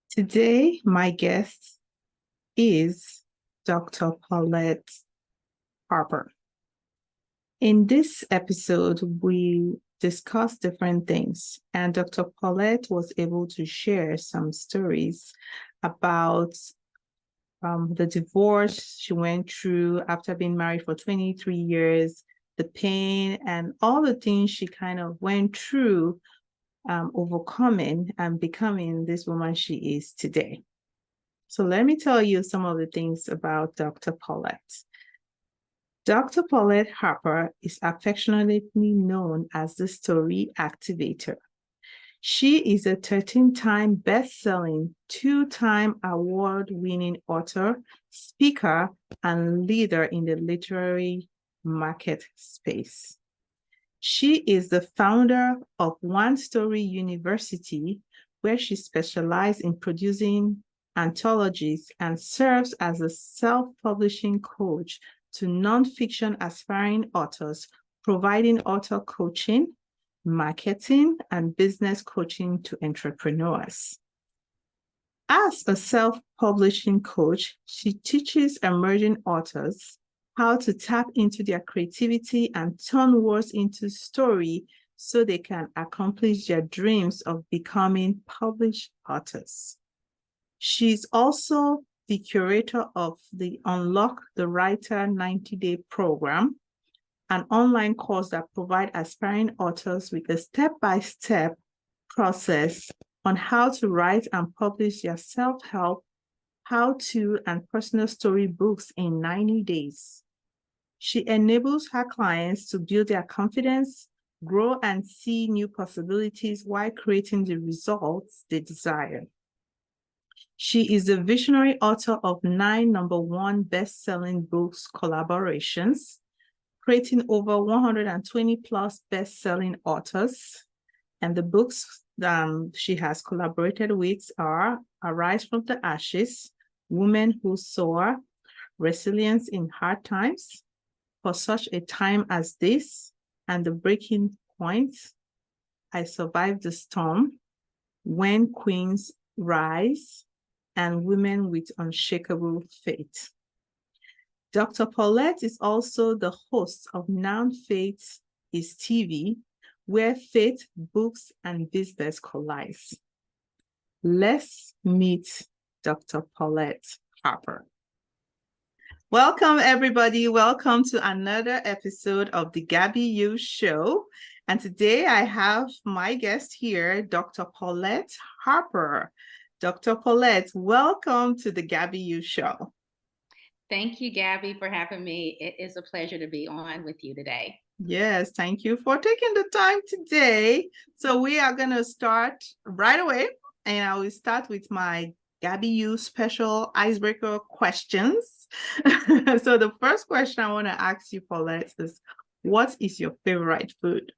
Today, my guest is Dr. Paulette Harper. In this episode, we discuss different things, and Dr. Paulette was able to share some stories about the divorce she went through after being married for 23 years, the pain, and all the things she kind of went through, overcoming and becoming this woman she is today. So let me tell you some of the things about Dr. Paulette. Dr. Paulette Harper is affectionately known as the Story Activator. She is a 13-time best-selling, 2-time award-winning author, speaker, and leader in the literary market space. She is the founder of One Story University, where she specializes in producing anthologies and serves as a self-publishing coach to nonfiction aspiring authors, providing author coaching, marketing, and business coaching to entrepreneurs. As a self-publishing coach, she teaches emerging authors how to tap into their creativity and turn words into story so they can accomplish their dreams of becoming published authors. She's also the curator of the Unlock the Writer 90-Day Program, an online course that provides aspiring authors with a step-by-step process on how to write and publish their self-help, how-to, and personal story books in 90 days. She enables her clients to build their confidence, grow, and see new possibilities while creating the results they desire. She is the visionary author of 9 #1 best-selling books collaborations, creating over 120 plus best-selling authors. And the books she has collaborated with are Arise from the Ashes, Women Who Soar, Resilience in Hard Times, For Such a Time as This, and The Breaking Point, I Survived the Storm, When Queens Rise, and Women with Unshakable Faith. Dr. Paulette is also the host of Now Faith is TV, where faith, books, and business collide. Let's meet Dr. Paulette Harper. Welcome, everybody. Welcome to another episode of the Gaby U Show. And today I have my guest here, Dr. Paulette Harper. Dr. Paulette, welcome to the Gaby U Show. Thank you, Gabby, for having me. It is a pleasure to be on with you today. Yes, thank you for taking the time today. So we are going to start right away, and I will start with my Gaby U special icebreaker questions. So the first question I want to ask you, Paulette, is what is your favorite food?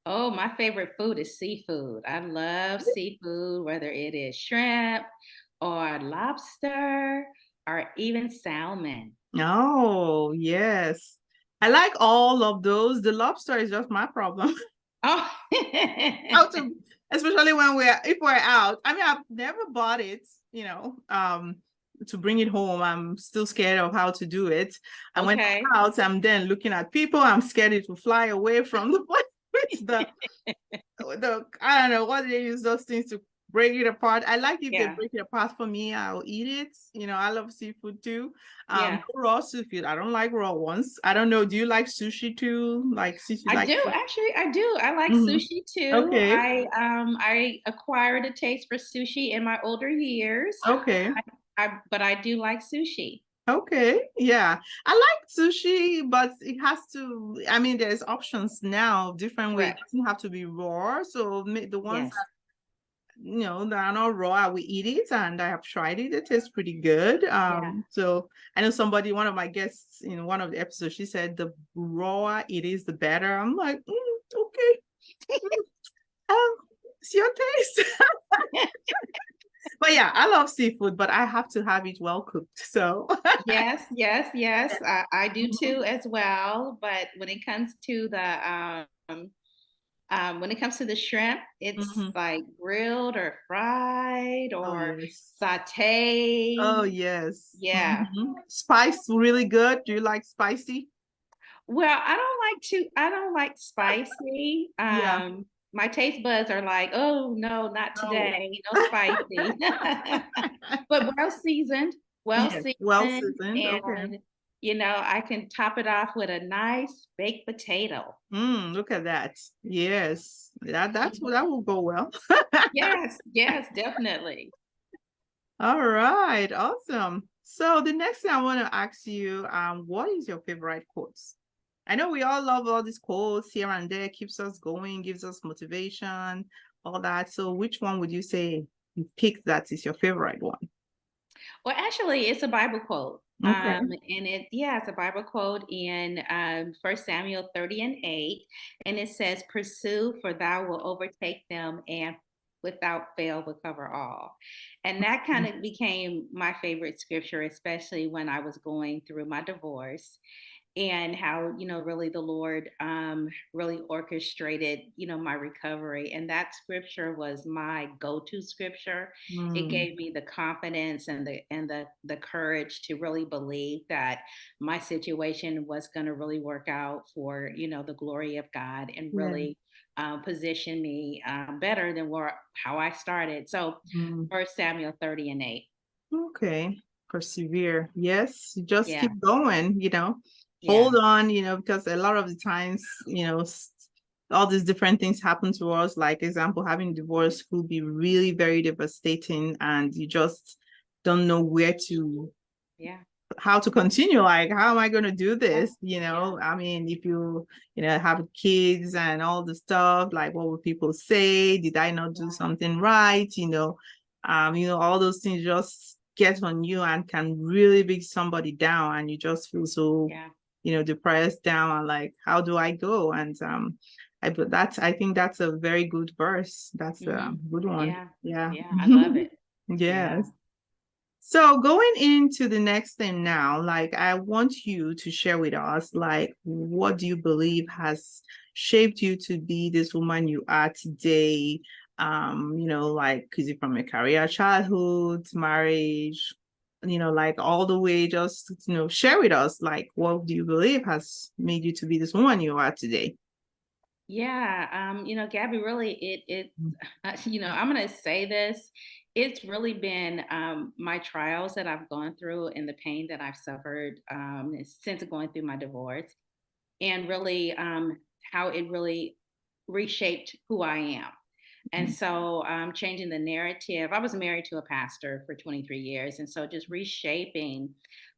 Oh, my favorite food is seafood. I love seafood, whether it is shrimp or lobster or even salmon. Oh, yes. I like all of those. The lobster is just my problem. Oh, Especially when if we're out. I mean, I've never bought it, to bring it home. I'm still scared of how to do it. And when I'm out, I'm then looking at people. I'm scared it will fly away from the place. I don't know what do they use those things to break it apart. I like if they break it apart for me, I'll eat it. I love seafood too. No raw seafood. I don't like raw ones. I don't know. Do you like sushi too? Like sushi? I do. Actually, I do. I like sushi too. Okay. I acquired a taste for sushi in my older years. Okay. But I do like sushi. Okay, yeah. I like sushi, but it has to, I mean, there's options now, different ways. It doesn't have to be raw. So the ones that are not raw, I will eat it, and I have tried it. It tastes pretty good. Yeah. So I know one of my guests in one of the episodes, she said the rawer it is, the better. I'm like, okay. Um, it's your taste. But yeah, I love seafood, but I have to have it well cooked. So Yes, yes, yes. I do Mhm. too as well. But when it comes to the shrimp, it's Mhm. like grilled or fried Oh or yes. Oh sauteed. yes. Yeah. Spice really good. Do you like spicy? Well, I don't like spicy. Yeah. My taste buds are like, "Oh, no, not Oh. today. No spicy." But well Yes. Well seasoned, seasoned. Okay. and, I can top it off with a nice baked potato. Look at that. Yes. Mhm. That will go well. Yes, yes, definitely. All right. Awesome. So the next thing I want to ask you, what is your favorite quotes? I know we all love all these quotes here and there, keeps us going, gives us motivation, all that. So which one would you say you picked that is your favorite one? Well, actually, it's a Bible quote. Okay. It's a Bible quote in 1 Samuel 30 and 8. And it says, "Pursue, for thou will overtake them, and without fail will cover all." And that kind of became my favorite scripture, especially when I was going through my divorce, and how really the Lord really orchestrated my recovery, and that scripture was my go-to scripture. It Mm, gave me the confidence and the courage to really believe that my situation was going to really work out for the glory of God, and yeah. really position me better than how I started. So Mm. 1 Samuel 30 and 8. Okay. Persevere. Yes. Just Yeah, keep going, hold yeah, on, because a lot of the times, all these different things happen to us. Like, example, having divorce could be really very devastating, and you just don't know yeah, how to continue. Like, how am I going to do yeah, this? yeah, I mean, if have kids and all the stuff, like, what will people say? Did I not do yeah, something right? All those things just get on you and can really bring somebody down, and you just feel so, yeah. depressed down, and like, how do I go? And I think that's a very good verse. That's a Mhm. good one. Yeah. Yeah. Yeah, I love it. Yeah. Yes. So going into the next thing now, like, I want you to share with us, like, what do you believe has shaped you to be this woman you are today? Like, is it from your career, childhood, marriage, like all the way, just, share with us, like, what do you believe has made you to be this woman you are today? Yeah, Gabby, really, I'm gonna say this. It's really been my trials that I've gone through and the pain that I've suffered since going through my divorce, and really how it really reshaped who I am. And so, changing the narrative. I was married to a pastor for 23 years. And so, just reshaping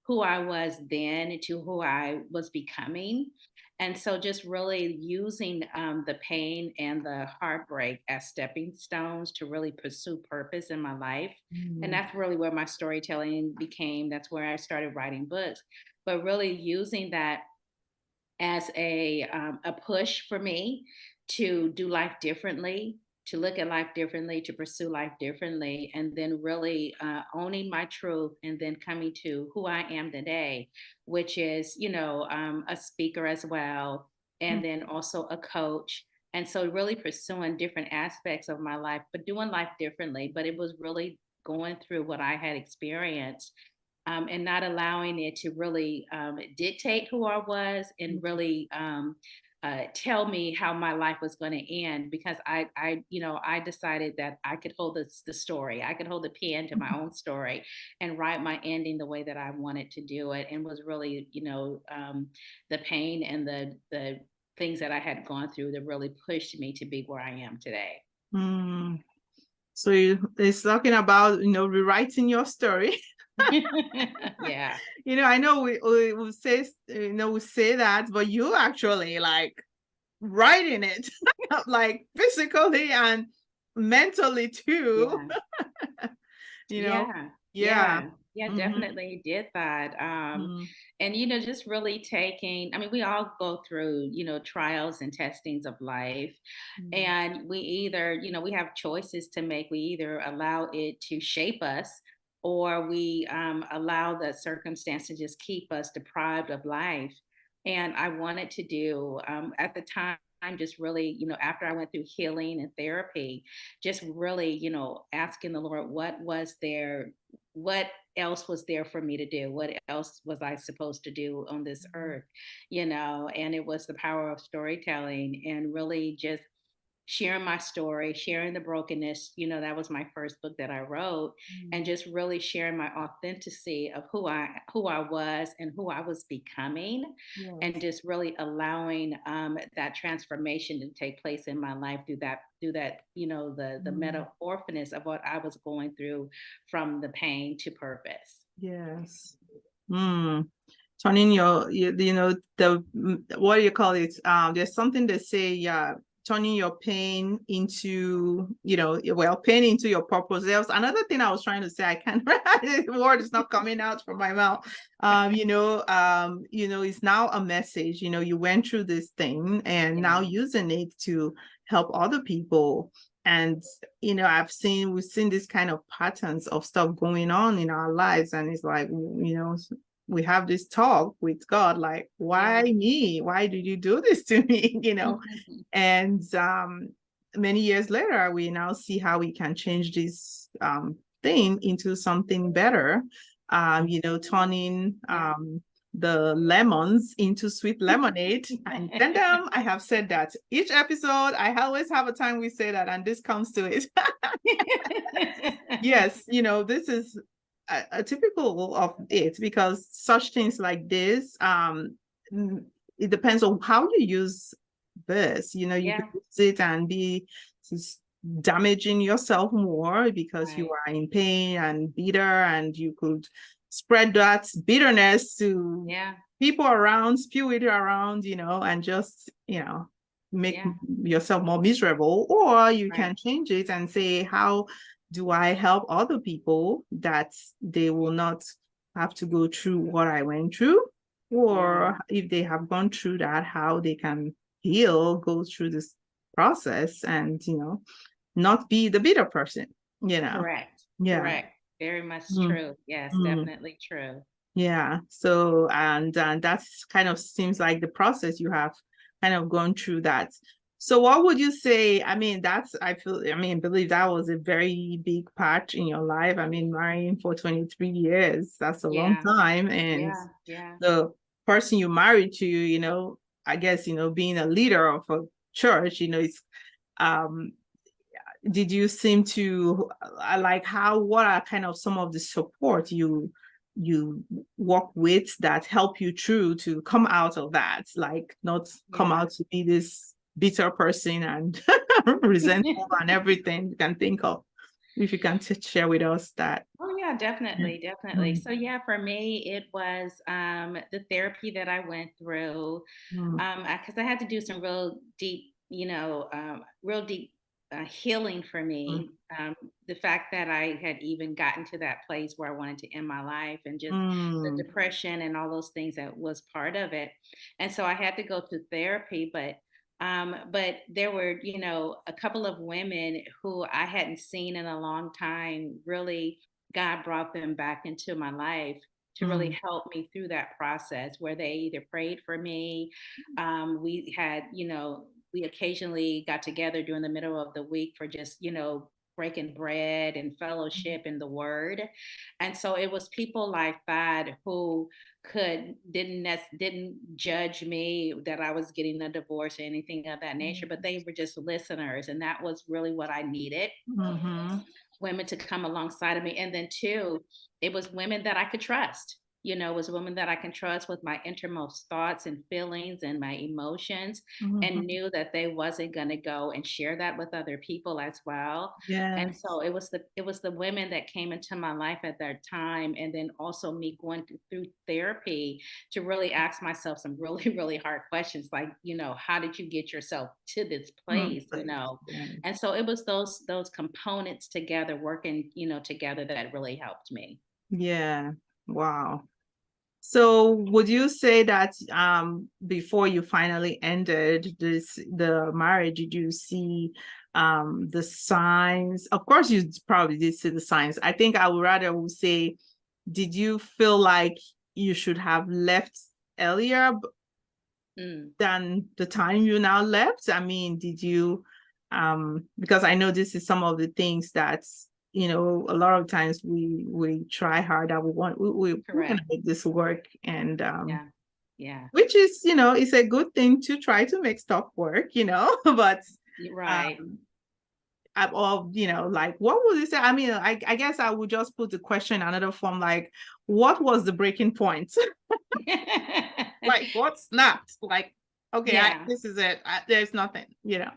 who I was then to who I was becoming. And so, just really using the pain and the heartbreak as stepping stones to really pursue purpose in my life. And Mm, that's really where my storytelling became. That's where I started writing books. But really using that as a push for me to do life differently, to look at life differently, to pursue life differently, and then really owning my truth, and then coming to who I am today, which is, a speaker as well, and then also a coach. And so, really pursuing different aspects of my life, but doing life differently. But it was really going through what I had experienced, and not allowing it to really dictate who I was, and really tell me how my life was going to end, because I decided that I could hold the story. I could hold the pen to my own story and write my ending the way that I wanted to do it, and was really, the pain and the things that I had gone through that really pushed me to be where I am today. mm. So it's talking about, rewriting your story. Yeah. I know we say, we say that, but you actually like writing it, like physically, and mentally too. Yeah. You know? Yeah, Yeah. yeah, yeah, Mm-hmm. definitely did that. Mm-hmm. And just really taking, I mean, we all go through, trials and testings of life. And we either, we have choices to make. We either allow it to shape us, or we allow the circumstance to just keep us deprived of life. And I wanted to do at the time, just really, after I went through healing and therapy, just really, asking the Lord, what else was there for me to do? What else was I supposed to do on this earth? And it was the power of storytelling and really just sharing my story, sharing the brokenness. That was my first book that I wrote, and Mm-hmm. just really sharing my authenticity of who I was and who I was becoming, and Yes. just really allowing that transformation to take place in my life through that the Mm. metamorphosis of what I was going through, from the pain to purpose. Yes. Mm. Turning the what do you call it? There's something they say, yeah, turning your pain into, well, pain into your purpose. There was another thing I was trying to say. I can't. The word is not coming out from my mouth. It's now a message. You went through this thing and now Yeah, using it to help other people. And we've seen this kind of patterns of stuff going on in our lives, and it's like, we have this talk with God, like, why yeah. me? Why did you do this to me? And many years later, we now see how we can change this thing into something better. Turning Yeah. the lemons into sweet lemonade. And then I have said that each episode, I always have a time we say that, and this comes to it. Yes, this is a typical of it, because such things like this, it depends on how you use this. You could Yeah, use it and be damaging yourself more because you right. are in pain and bitter, and you could spread that bitterness to Yeah, people around, spew it around, and just, make yeah, yourself more miserable. Or you right. can change it and say, how do I help other people that they will not have to go through what I went through? Yeah, Or if they have gone through that, how they can heal, go through this process, and, not be the bitter person, you know? correct, Yeah. correct. Very much Mm, true. Yes, mm, definitely true. yeah. So, and that's kind of seems like the process you have kind of gone through that. So what would you say? I mean, believe that was a very big part in your life. I mean, marrying for 23 years, that's a long Yeah, time. And yeah, yeah, the person you married to, I guess, being a leader of a church, it's um did you seem to like how what are kind of some of the support you work with that help you through to come out of that, like not come yeah. out to be this bitter person and resentful and everything you can think of, if you can share with us that. Oh yeah, Yeah. definitely, definitely. Mm, So yeah, for me, it was the therapy that I went through, mm, because I had to do some real deep healing for mm, me. The fact that I had even gotten to that place where I wanted to end my life, and just the mm, depression and all those things that was part of it. And so I had to go through therapy, but there were, a couple of women who I hadn't seen in a long time. Really, God brought them back into my life to really mm, help me through that process, where they either prayed for me. We occasionally got together during the middle of the week for just, breaking bread and fellowship in the word. And so it was people like that who didn't judge me that I was getting a divorce or anything of that nature, but they were just listeners. And that was really what I needed, mm-hmm. women to come alongside of me. And then two, it was women that I could trust. was a woman that I can trust with my innermost thoughts and feelings and my emotions, and Mhm. knew that they wasn't going to go and share that with other people as well. And Yes. so it was the women that came into my life at that time, and then also me going through therapy to really ask myself some really really hard questions, like, how did you get yourself to this Mm, place, please. Yeah. and so it was those components together, working together, that really helped me. Yeah. Wow. So would you say that before you finally ended the marriage, did you see the signs? Of course you probably did see the signs. I think I would rather would say, did you feel like you should have left earlier Mm, than the time you now left? I mean, did you because I know this is some of the things that's, a lot of times we try hard that we're gonna correct. make this work, and Yeah. Yeah. which is, it's a good thing to try to make stuff work, but You're right. um or like, what would you say? I mean, I guess I would just put the question in another form, like, what was the breaking point? Like, what snapped? Like, okay, Yeah. this is it. There's nothing, Yeah.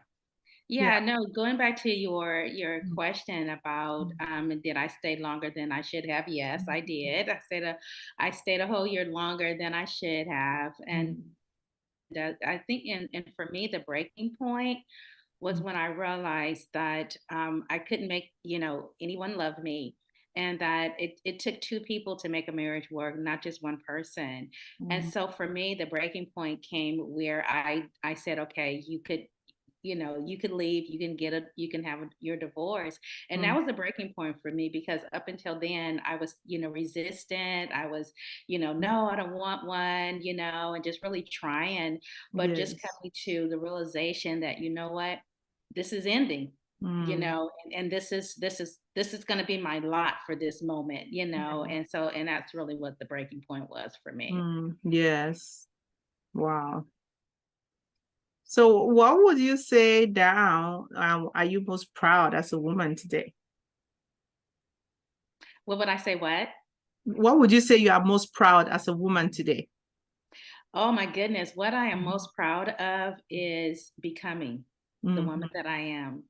Yeah, no, going back to your Mm, question about did I stay longer than I should have? Yes, I did. I stayed a whole year longer than I should have. And mm, I think and for me the breaking point was mm, when I realized that I couldn't make, anyone love me, and that it took two people to make a marriage work, not just one person. And mm, so for me, the breaking point came where I said, okay, you could leave, you can have your divorce. And that mm. was a breaking point for me, because up until then I was, resistant. I was, no, I don't want one, and just really trying, but just Yes. coming to the realization that, what, this is ending, Mm, and this is going to be my lot for this moment, yeah. and that's really what the breaking point was for me. Yes. Wow. So what would you say now, are you most proud as a woman today? What would I say? What? What would you say you are most proud as a woman today? Oh my goodness, what I am Mhm, most proud of is becoming the mhm, woman that I am.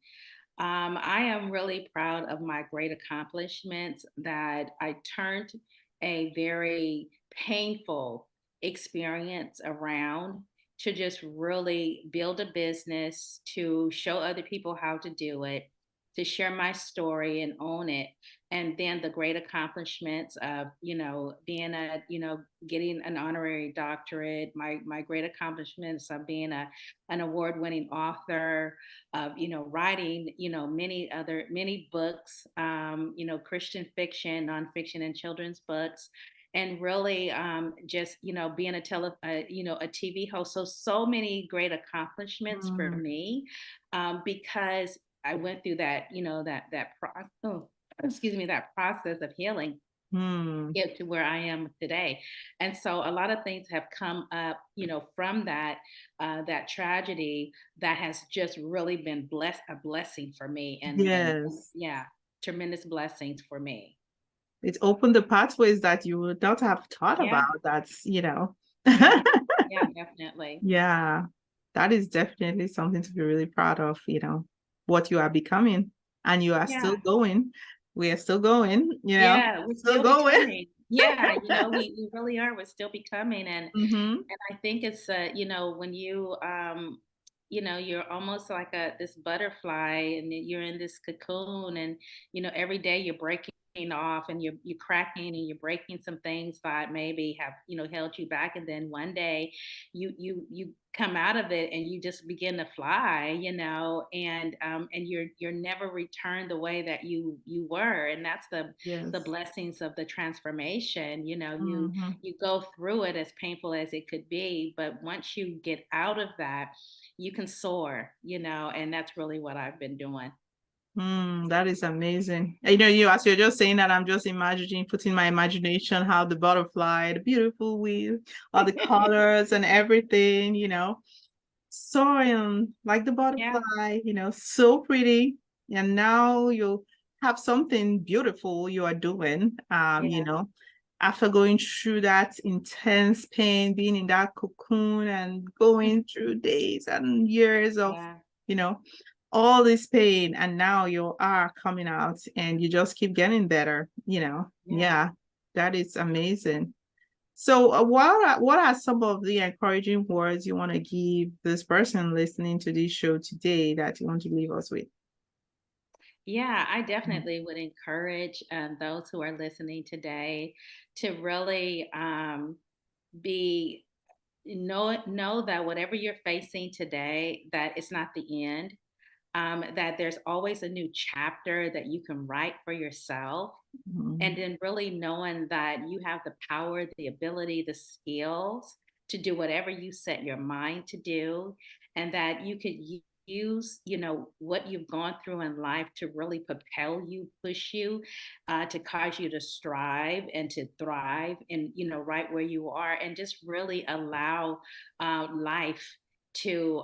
I am really proud of my great accomplishments, that I turned a very painful experience around to just really build a business, to show other people how to do it, to share my story and own it. And then the great accomplishments of, being getting an honorary doctorate, my great accomplishments of being an award-winning author, of writing many books, Christian fiction, nonfiction, and children's books, and really just being a TV host. So many great accomplishments for mm, me, because I went through that oh, excuse me, that process of healing, mm. get to where I am today. And so a lot of things have come up, from that tragedy, that has just really been a blessing for me, and Yes. yeah, tremendous blessings for me. It opened the pathways that you would not have thought Yeah, about. That's. yeah, yeah, definitely. Yeah, that is definitely something to be really proud of, what you are becoming. And you are still Yeah. going. We are still going, Yeah, we're still still going. becoming. Yeah, we really are. We're still becoming, Hmm. and I think it's when you're almost like a this butterfly, and you're in this cocoon, and every day you're breaking off, and you're cracking, and you're breaking some things that maybe have held you back, and then one day you come out of it, and you just begin to fly, and you're never returned the way that you were. And that's the Yes. blessings of the transformation. Hmm. You go through it, as painful as it could be, but once you get out of that, you can soar, and that's really what I've been doing. That is amazing. As you're just saying that, I'm just imagining, putting my imagination, how the butterfly, the beautiful wheel, all the colors and everything, soaring like the Yeah, butterfly, so pretty. And now you have something beautiful you are doing, yeah, after going through that intense pain, being in that cocoon and going through days and years of, Yeah. you know, all this pain, and now you are coming out and you just keep getting better, you know. Yeah. Yeah, that is amazing. So, what are some of the encouraging words you want to give this person listening to this show today that you want to leave us with? Yeah, I definitely would encourage those who are listening today to really be know that whatever you're facing today, that it's not the end. That there's always a new chapter that you can write for yourself. And Mhm. then really knowing that you have the power, the ability, the skills to do whatever you set your mind to do, and that you could use, what you've gone through in life to really propel you, push you, to cause you to strive and to thrive, and right where you are, and just really allow life to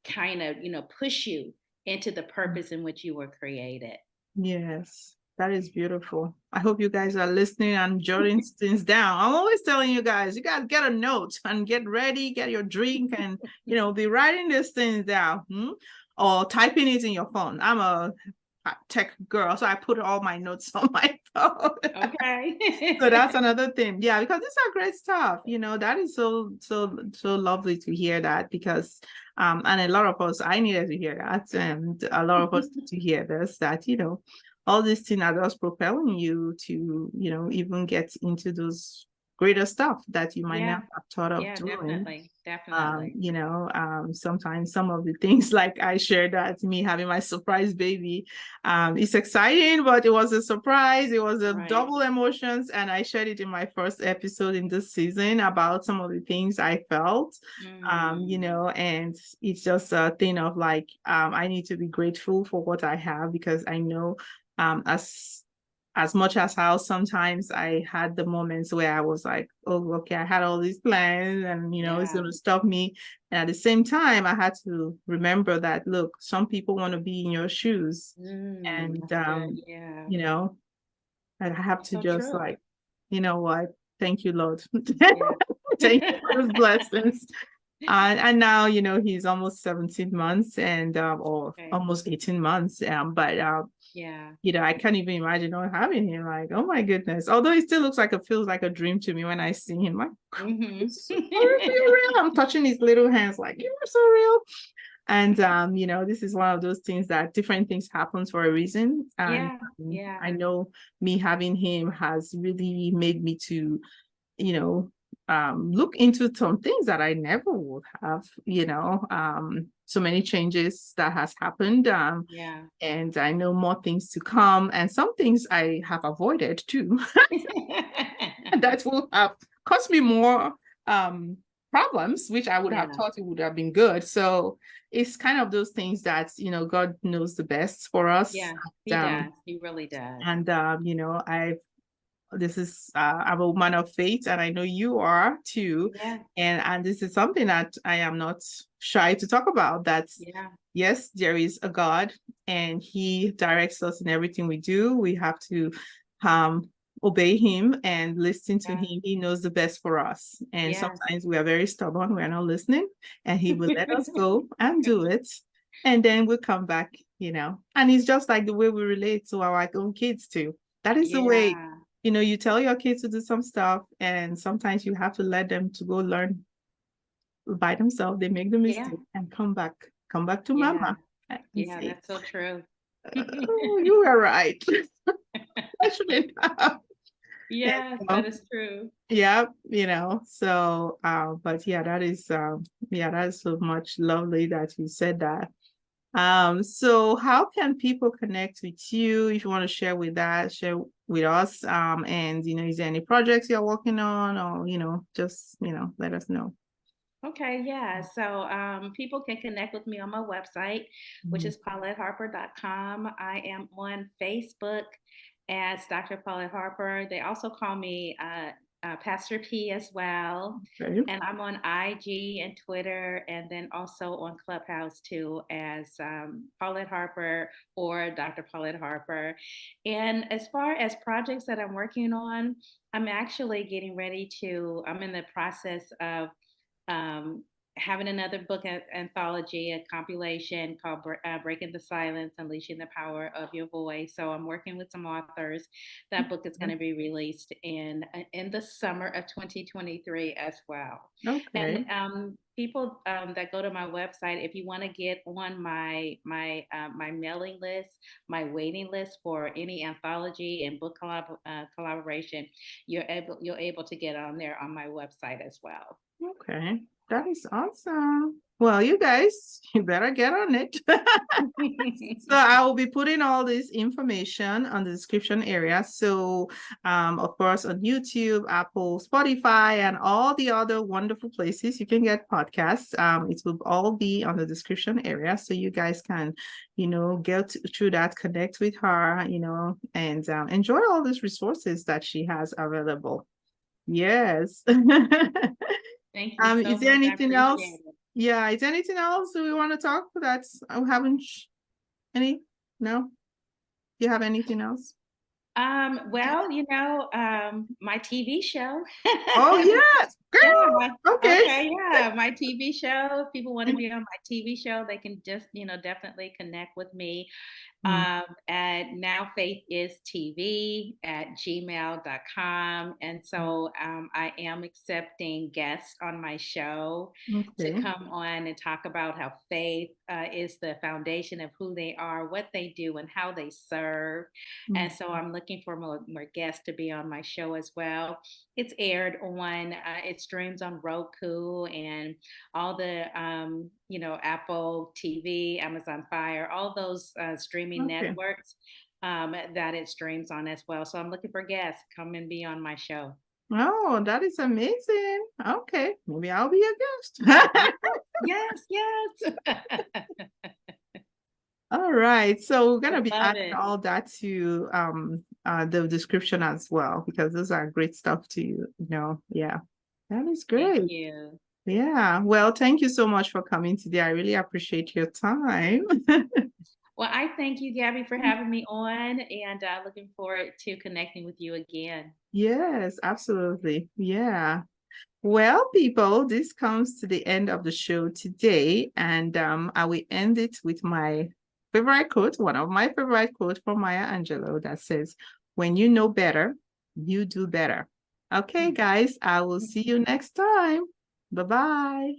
kind of push you into the purpose in which you were created. Yes, that is beautiful. I hope you guys are listening and jotting things down. I'm always telling you guys, you got to get a note and get ready, get your drink, and be writing these things down, or typing it in your phone. I'm a tech girl, so I put all my notes on my phone. So Okay. that's another thing. Yeah, because these are great stuff. That is so lovely to hear that, because and a lot of us, I needed to hear that, and a lot of us to hear this, that all these things are just propelling you to, even get into those greater stuff that you might not Yeah. have thought of Yeah, doing. definitely. Definitely. Sometimes some of the things, like I shared, that me having my surprise baby, it's exciting, but it was a surprise. It was a Right. double emotions, and I shared it in my first episode in this season about some of the things I felt. Mm. And it's just a thing of like, I need to be grateful for what I have, because I know, as much as how sometimes I had the moments where I was like, oh, okay, I had all these plans, and it's Yeah. going to stop me. And at the same time, I had to remember that, look, some people want to be in your shoes. Mm. And That's good. Yeah. you know, I have That's to so just true. like, you know what? Thank you, Lord. Yeah. Thank you for those blessings. And now, he's almost 17 months, and or Okay. almost 18 months. But Yeah. I can't even imagine not having him. Like, oh my goodness. Although it still looks like, it feels like a dream to me when I see him. Like, Hmm. it's so real. I'm touching his little hands, like, you are so real. And this is one of those things that different things happen for a reason. And Yeah. Yeah. I know me having him has really made me to, you know, look into some things that I never would have, so many changes that has happened. Yeah. And I know more things to come, and some things I have avoided too. That will have cost me more problems, which I would have Yeah. thought it would have been good. So it's kind of those things that, God knows the best for us. Yeah. He does. He really does. And I this is I'm a woman of faith, and I know you are too. Yeah. And this is something that I am not shy to talk about, that Yeah. yes, there is a God, and he directs us in everything we do. We have to um obey him and listen to Yeah. him. He knows the best for us, and Yes. sometimes we are very stubborn, we're not listening, and he will let us go and do it, and then we'll come back. And it's just like the way we relate to our own kids too. That is the way, Yeah. you tell your kids to do some stuff, and sometimes you have to let them to go learn by themselves. They make the Yeah. mistake and come back to Yeah. mama and Yeah. say, That's so true. oh, you were right. I shouldn't have. And, Yes, that is true. yeah, so but yeah, that is so much lovely that you said that. So how can people connect with you? If you want to share with us? And is there any projects you're working on, or just let us know. Okay, yeah. So people can connect with me on my website, which Mhm. is pauletteharper.com. I am on Facebook as Dr. Paulette Harper. They also call me Pastor P as well. Okay. And I'm on IG and Twitter, and then also on Clubhouse too, as Paulette Harper or Dr. Paulette Harper. And as far as projects that I'm working on, I'm actually getting ready to, I'm in the process of um, having another book anthology, a compilation called Breaking the Silence, Unleashing the Power of Your Voice. So I'm working with some authors. That book is going to be released in the summer of 2023 as well. Okay. And people that go to my website, if you want to get on my mailing list, my waiting list for any anthology and book collaboration, you're able to get on there on my website as well. Okay. That is awesome. Well, you guys, you better get on it. So I will be putting all this information on the description area. So, of course, on YouTube, Apple, Spotify, and all the other wonderful places you can get podcasts. It will all be on the description area, so you guys can, get through that, connect with her, and enjoy all these resources that she has available. Yes. Thank you so Is there much. I anything else? appreciate it. Yeah, is there anything else we want to talk that I haven't any? No? You have anything else? Well, my TV show. Oh yes, Yeah, girl. Okay. okay, yeah, my TV show. If people want to be on my TV show, they can just, definitely connect with me Mm, at nowfaithisTV@gmail.com. And so I am accepting guests on my show to okay. come on and talk about how faith is the foundation of who they are, what they do, and how they serve. Mm, And so I'm looking for more guests to be on my show as well. It's aired on, it streams on Roku and all the, Apple TV, Amazon Fire, all those streaming okay. networks that it streams on as well. So I'm looking for guests. Come and be on my show. Oh, that is amazing. Okay, maybe I'll be a guest. Yes, yes. All right, so we're gonna I be love adding it. all that to the description as well, because those are great stuff to know. Yeah, that is Thank great. you. Yeah, well, thank you so much for coming today. I really appreciate your time. Well, I thank you, Gabby, for having me on, and looking forward to connecting with you again. Yes, absolutely. Yeah. Well, people, this comes to the end of the show today, and I will end it with my favorite quote, one of my favorite quotes from Maya Angelou that says, "When you know better, you do better." Okay, guys, I will see you next time. Bye-bye.